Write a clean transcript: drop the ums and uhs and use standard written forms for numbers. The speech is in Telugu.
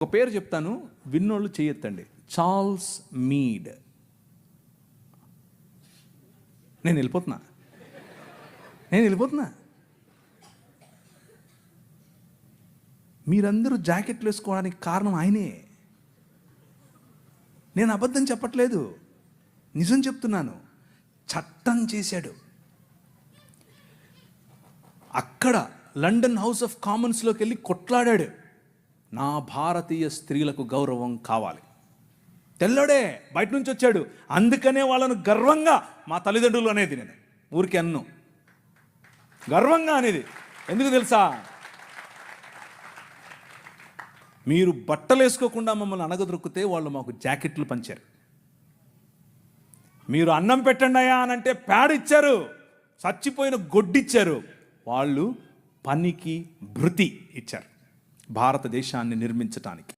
ఒక పేరు చెప్తాను, విన్నోళ్ళు చేయొద్దండి. Charles Mead. నేను వెళ్ళిపోతున్నా. మీరందరూ జాకెట్లు వేసుకోవడానికి కారణం ఆయనే. నేను అబద్ధం చెప్పట్లేదు, నిజం చెప్తున్నాను. చట్టం చేశాడు. అక్కడ లండన్ హౌస్ ఆఫ్ కామన్స్లోకి వెళ్ళి కొట్లాడాడు. నా భారతీయ స్త్రీలకు గౌరవం కావాలి. తెల్లోడే, బయట నుంచి వచ్చాడు. అందుకనే వాళ్ళను గర్వంగా మా తల్లిదండ్రులు అనేది, నేను ఊరికి అన్ను గర్వంగా అనేది. ఎందుకు తెలుసా? మీరు బట్టలు వేసుకోకుండా మమ్మల్ని అనగదొరికితే వాళ్ళు మాకు జాకెట్లు పంచారు. మీరు అన్నం పెట్టండి అయ్యా అని అంటే ప్యాడ్ ఇచ్చారు, చచ్చిపోయిన గొడ్డిచ్చారు. వాళ్ళు పనికి భృతి ఇచ్చారు భారతదేశాన్ని నిర్మించటానికి.